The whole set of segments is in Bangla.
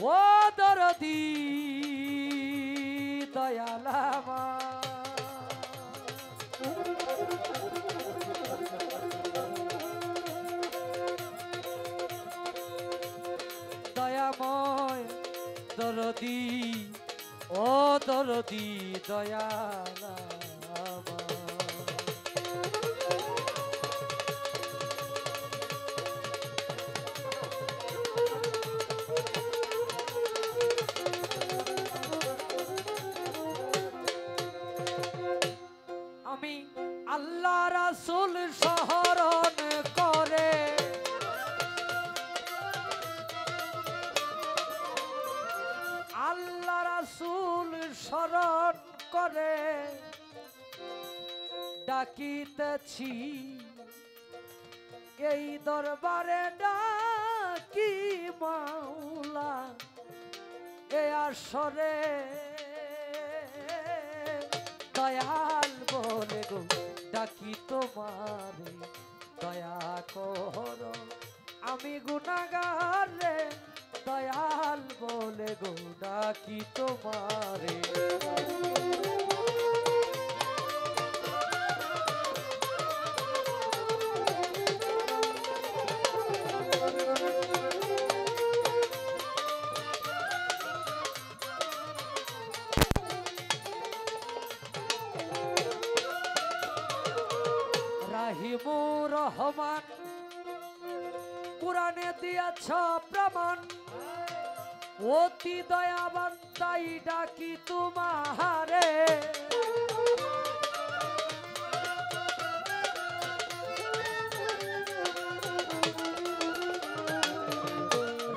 ও দরদি দয়ালামা দয়াময় দরদি ও দরদি দয়ালামা আমি আল্লাহ রাসূল স্মরণ করে আল্লাহ রাসূল স্মরণ করে ডাকিতেছি এই দরবারে ডাকি মাওলা এ আসরে দয়াল বলে গো ডাকি তোমারে দয়া করো আমি গুনাহগার রে দয়াল বলে গো ডাকি তোমারে রাহিমুর রহমান কুরআনে দিয়াছ প্রমাণ অতি দয়াবান তাই ডাকি তোমারে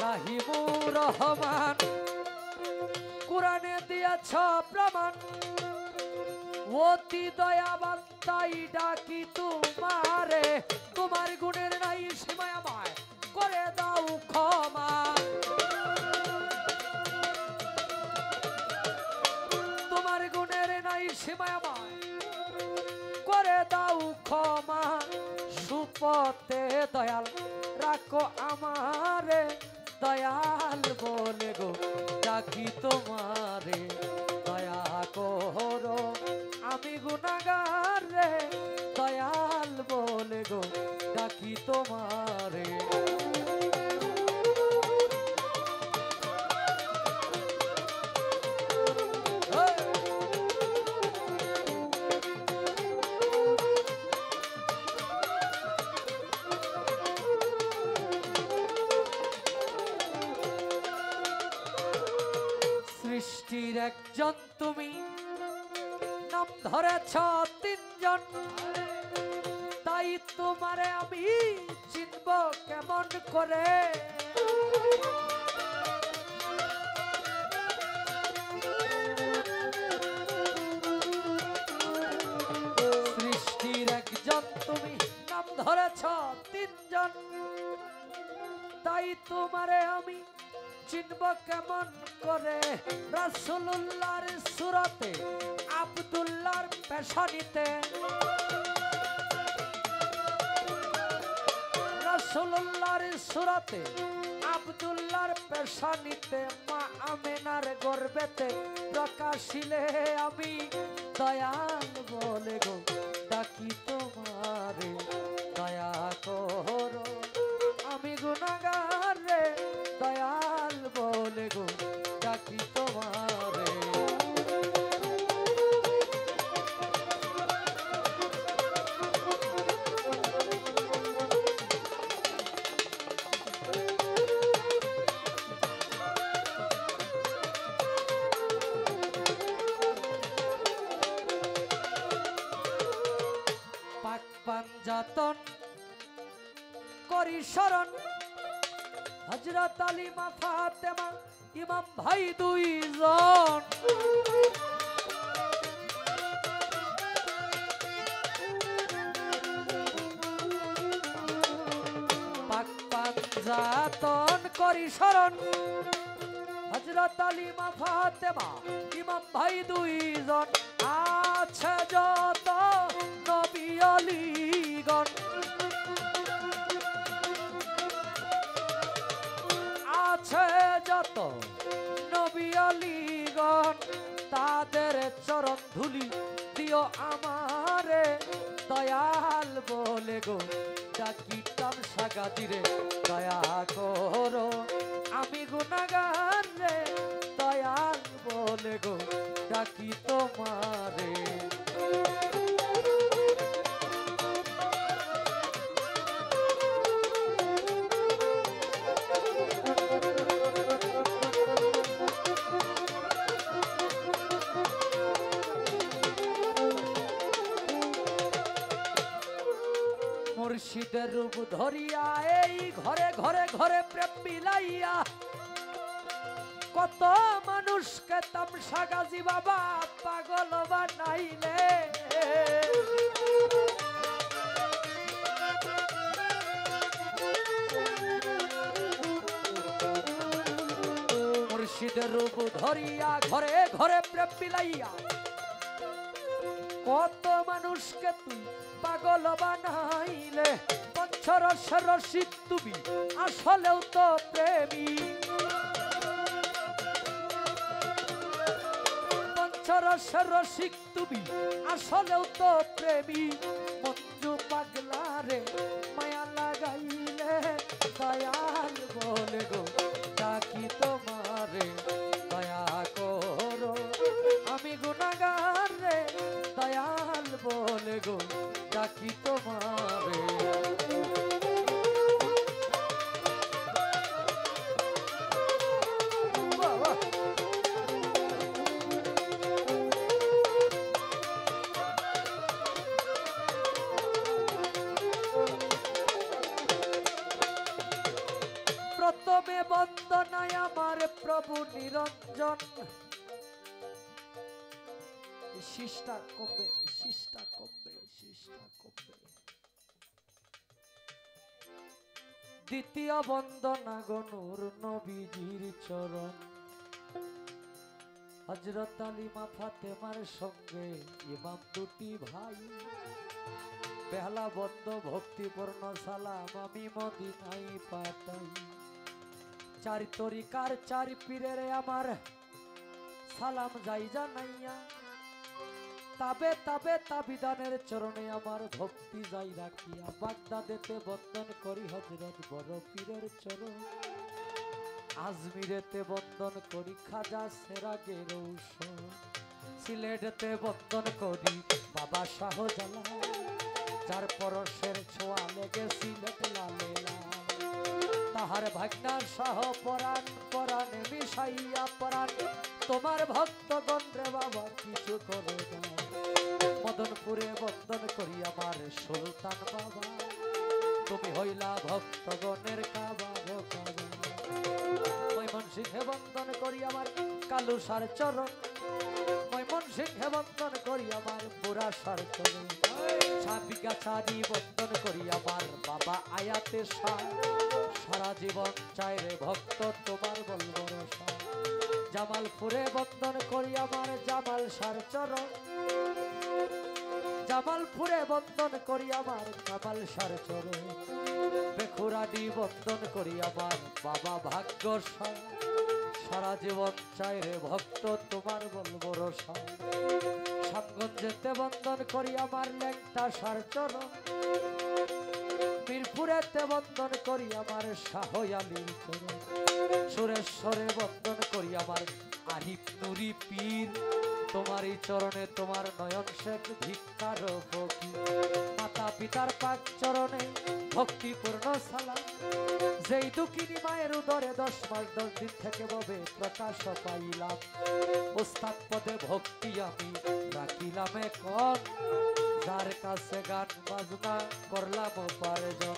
রাহিমুর রহমান কুরআনে দিয়াছ প্রমাণ অতি দয়াবান তাই ডাকি তোমারে তোমার গুণের নাই সীমা আমায় করে দাও ক্ষমা তোমার গুণের নাই সীমা আমায় করে দাও ক্ষমা সুপথে দয়াল রাখো আমারে দয়াল বলে গো ডাকি তোমারে দয়া করো আমি গুনাহগার রে দয়াল বলে গো ডাকি তোমারে সৃষ্টির একজন তুমি নাম ধরেছ তিনজন তাই তোমারে আমি চিনব কেমন করে সৃষ্টির একজন তুমি নাম ধরেছ তিনজন তাই তোমারে আমি চিনব কেমন করে রাসূলুল্লাহর সুরতে আব্দুল্লাহর পেশানিতে রাসূলুল্লাহর সুরতে আব্দুল্লাহর পেশানিতে মা আমেনার গর্ভেতে প্রকাশিলে আমি দয়াল বলে গো ডাকি তোমারে দয়া করো আমি গুনাহগার রে দয়াল বলে গো ডাকি তোমারে পাক পাঞ্জাতন করি শরণ হযরত আলী মা ফাতেমা ইমাম ভাই দুইজন পাক পাঞ্জাতন করি শরণ হযরত আলী মা ফাতেমা ইমাম ভাই দুইজন আছে যত নবী আলীগণ আছে যত নবী আলীগণ তাদের চরণ ধুলি দিও আমারে দয়াল বলে গো ডাকিতাম সাগাতিরে দয়া করো আমি গুনাহগার রে দয়াল বলে গো ডাকি তোমারে মুর্শিদের রূপ ধরিয়া এই ঘরে ঘরে ঘরে প্রেম বিলাইয়া কত মানুষকে তামসা গাজী বাবা পাগল বানাইলে মুর্শিদের রূপ ধরিয়া ঘরে ঘরে প্রেম বিলাইয়া কত মানুষকে তুই পাগল বানাইলে পঞ্চরসের রসিক তুমি আসলেও তো প্রেমী পঞ্চরসের রসিক তুমি আসলেও তো প্রেমী মঞ্জু পাগলা রে মায়া লাগাইলে দয়াল বলে গো ডাকি তোমারে দয়া করো আমি গুনাহগার রে দয়াল বলে গো ডাকি তোমারে প্রথমে বন্দনায় আমার প্রভু নিরঞ্জন শিষ্টা কমবে শিষ্টা কমবে শিষ্টা কমবে দ্বিতীয় বন্দনা গনুর নবীজির চরণ হযরত আলী মা ফাতেমার সঙ্গে ইমাম দুটি ভাই বেহালা বন্ধ ভক্তিপূর্ণ সালাম আমি মদিনায় পাঠাই চার তরিকার চার পীরের আমার সালাম যাই জানাইয়া তাবে তাবে তাবিদানের চরণে আমার ভক্তি যাই রাখিয়া বাগদাদেতে বন্দন করি হযরত বড় পীরের চরণ আজমিরেতে বন্দন করি খাজা সেরাগের ঔষধ সিলেটেতে বন্দন করি বাবা শাহজালাল যার পরশের ছোঁয়া লেগে সিলেট লালে লাল তাহার ভাগ্নার শাহ পরাণ পরাণে মিশাইয়া পরাণ তোমার ভক্তগণ রে বাবা কিছু করে দাও মদনপুরে বন্দন করি আমার সুলতান বাবা তুমি হইলা ভক্তগণের কাবার কাবা ময়মনসিংহে বন্দন করি আমার কালুসার চরণ ময়মনসিংহে বন্দন করি আমার বুড়াসার চরণ সাবিগাছারি বন্দন করি আমার বাবা আয়াতে শাহ সারা জীবন চাই রে ভক্ত তোমার বলবো রসা জামালপুরে বন্দন করি আমার জামাল সার চরণ জামালপুরে বন্দন করি আমার জামাল সার চরণ বেখুরাডি বন্দন করি আমার বাবা ভাগ্য সারা জীবন চাই রে ভক্ত তোমার বলবো রসা সামগঞ্জেতে বন্দন করি আমার ল্যাংটা সার চরণ মিরপুরেতে বন্দন করি আমার শাহ আলীর চরণ সুরেশ্বরে বন্দন করি আমার আরিফ নুরি পীর তোমারই চরণে তোমার নয়ন শেখ ভিক্ষার ফকির মাতা পিতার পাক চরণে ভক্তিপূর্ণ সালাম যেই দুঃখিনী মায়ের উদরে 10 মাস 10 দিন থেকে ববে প্রকাশ পাইলাম ওস্তাদ পদে ভক্তি আমি রাখিলাম এখন যার কাছে গান বাজনা করলাম উপার্জন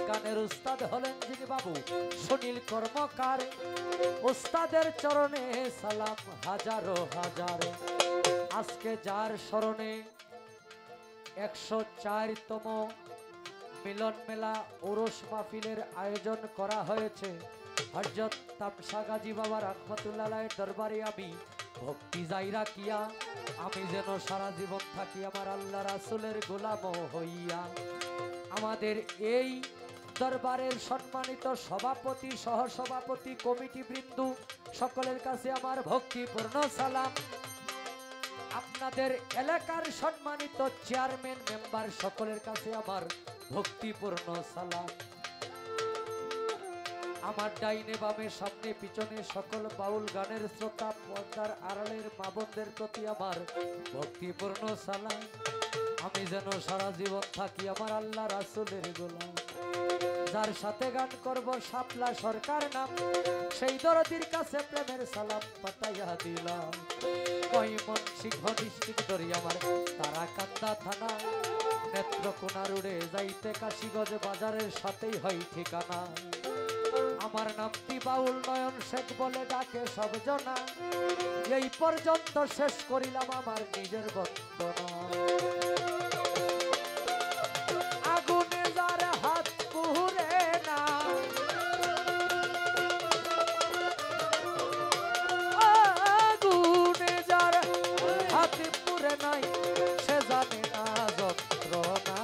গানের উস্তাদ হলেন যিনি বাবু সুনীল কর্মকার উস্তাদের চরণে সালাম হাজারো হাজারো আজকে যার স্মরণে 104তম মিলন মেলা উরুস মাহফিলের আয়োজন করা হয়েছে। হযরত তামসা গাজী বাবা রাহমাতুল্লাহ আলাইহির দরবারে আমি ভক্তি যাই রাখিয়া, আমি যেন সারা জীবন থাকি আমার আল্লাহ রাসূলের গোলাম হইয়া। আমাদের এই দরবারের সম্মানিত সভাপতি, সহসভাপতি, কমিটি বৃন্দ সকলের কাছে আমার ভক্তিপূর্ণ সালাম। আপনাদের এলাকার সম্মানিত চেয়ারম্যান মেম্বার সকলের কাছে আমার ভক্তিপূর্ণ সালাম। আমার ডাইনে বামে সামনে পিছনে সকল বাউল গানের শ্রোতা, পর্দার আড়ালের মা বোনদের প্রতি আমার ভক্তিপূর্ণ সালাম। আমি যেন সারা জীবন থাকি আমার আল্লাহ রাসূলের গোলাম। যার সাথে গান করব শাপলা সরকার নাম, সেই দরদির কাছে প্রেমের সালাম পাঠাইয়া দিলাম। ময়মনসিংহ ডিস্ট্রিক্ট ধরি আমার তারাকান্দা থানা, নেত্রকোনা রোডে যাইতে কাশীগঞ্জ বাজারের সাথেই হয় ঠিকানা। আমার নামটি বাউল নয়ন শেখ বলে ডাকে সব জনা। এই পর্যন্ত শেষ করিলাম আমার নিজের বন্দনা। আগুনে যার হাত পুড়ে না, আগুনে যার হাত পুড়ে নাই, সে জানে না যন্ত্রণা।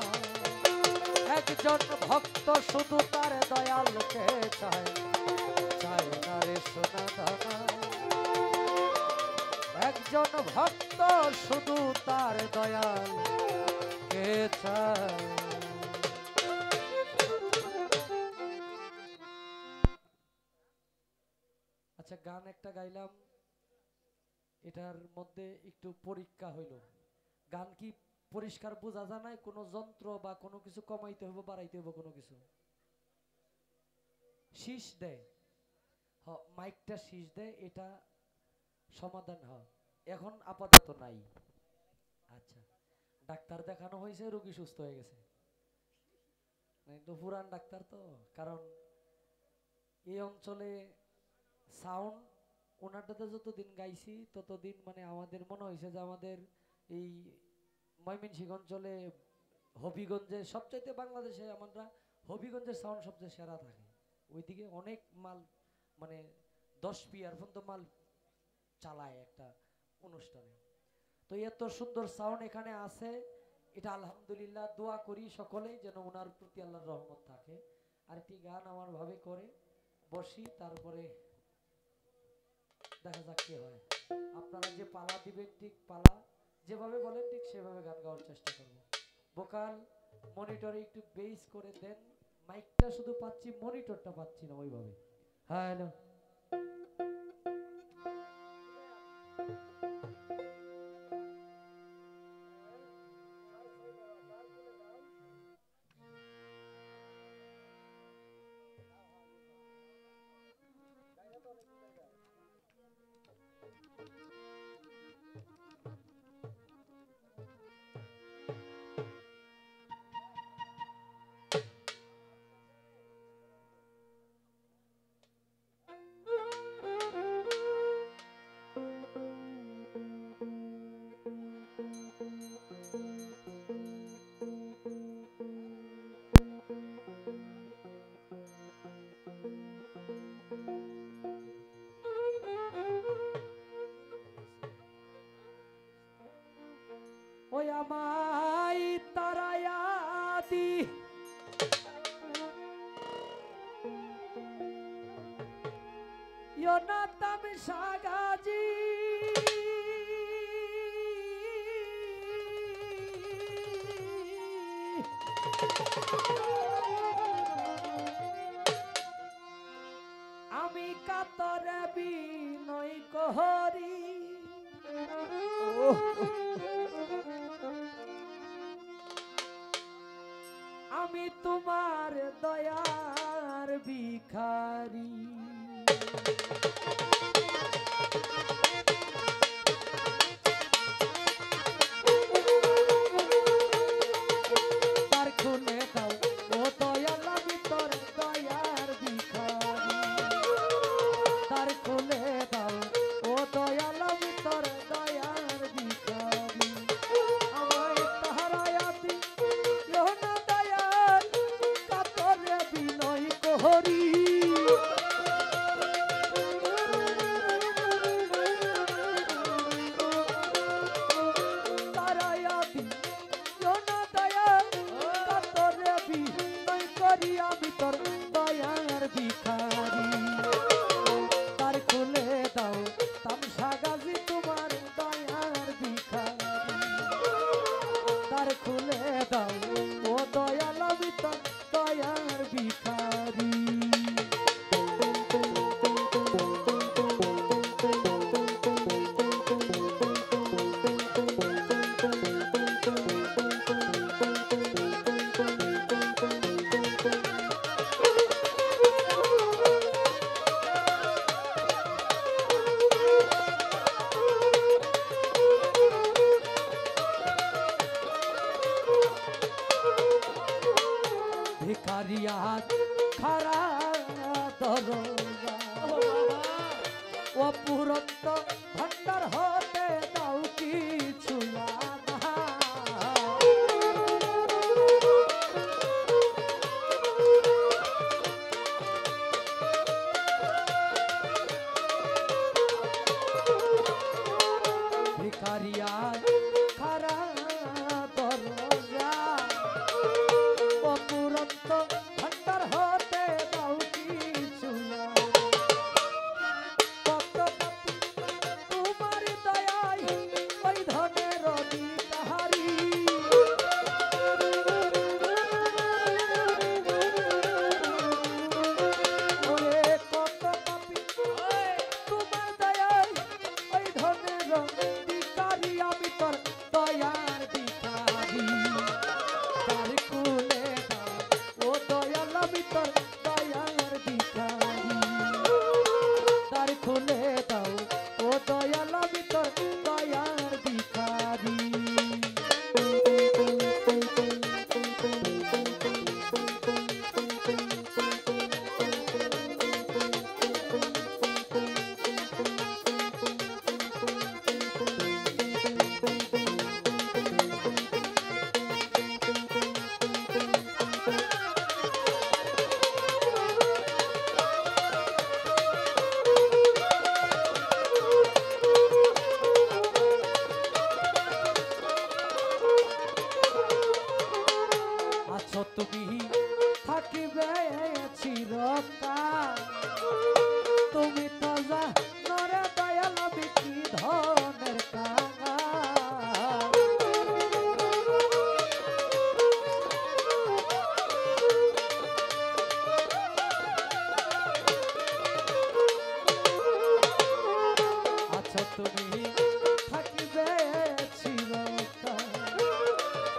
একজন ভক্ত শুধু তার দয়ালকে চায়, চায় না রে সোনা দানা। একজন ভক্ত শুধু তার দয়ালকে চায়। আচ্ছা, গান একটা গাইলাম, এটার মধ্যে একটু পরীক্ষা হইল। গান কি পরিষ্কার বোঝা যায় নাই? কোনো যন্ত্র বা কোনো কিছু কমাইতে হবে, বাড়াইতে হবে, কোনো কিছু শীষ দেয়, মাইকটা শীষ দেয়, এটা সমাধান হয়। এখন আপাতত নাই। আচ্ছা, ডাক্তার দেখানো হয়েছে, রোগী সুস্থ হয়ে গেছে। কিন্তু পুরান ডাক্তার তো, কারণ এই অঞ্চলে সাউন্ড ওনারটাতে যতদিন গাইছি ততদিন মানে আমাদের মনে হয়েছে যে আমাদের এই ময়মনসিংহ অঞ্চলে হবিগঞ্জে সবচাইতে, বাংলাদেশে আমরা হবিগঞ্জের সাউন্ড সবচেয়ে সেরা থাকে। ওইদিকে অনেক মাল মানে 10 পিয়ার পর্যন্ত মাল চালায় একটা অনুষ্ঠানে। তো এত সুন্দর সাউন্ড এখানে আছে, এটা আলহামদুলিল্লাহ। দোয়া করি সকলেই যেন ওনার প্রতি আল্লাহর রহমত থাকে। আর একটি গান আমার ভাবে করে বসি, তারপরে দেখা যাক কি হয়। আপনারা যে পালা দিবেন, ঠিক পালা যেভাবে বলেন ঠিক সেভাবে গান গাওয়ার চেষ্টা করব। ভোকাল মনিটরে একটু বেস করে দেন, মাইকটা শুধু পাচ্ছি, মনিটরটা পাচ্ছি না ওইভাবে। হ্যালো, ওই আমায় তারায়া দি ইয়োনাতাম সাগাজি, আমি কাতরে বিনয় কহরি। আমি তোমার দয়ার ভিখারি। তার খুলে দাও ও দয়াল, আমি তোর দয়ার ভিখারি। তার খুলে দাও ও দয়াল, আমি তোর দয়ার ভিখারি। আমায় তাহারায়া দি না দয়াল, দয়ার ভিখারি তার খুলে দাও তামসা গাজি তোমার দয়ার ভিখারি তার খুলে দাও ও দয়াল আমি তোর দয়ার ভিখারি ভিখারিয়া খারা দরজা অপুরন্ত ভান্ডার হতে দাও কিছু ভিখারিয়া খারা দরজা অপুরন্ত ভান্ডার হতে দাও কিছু কত পাপী তোমার দয়ায় ওই ধনের অধিকারী ওরে কত পাপী তোমার দয়ায় ওই ধনের অধিকারী আমি তোর দয়ার ভিখারি তার কুলে দাও ও দয়াল আমি তোর দয়ার ভিখারি তার খুলে দাও ও দয়াল আমি তোর দয়ার ভিখারি আছো তুমি থাকিবে চিরকাল তুমি তো জানরে দয়াল আমি কি ধনের কাঙাল আছো তুমি থাকিবে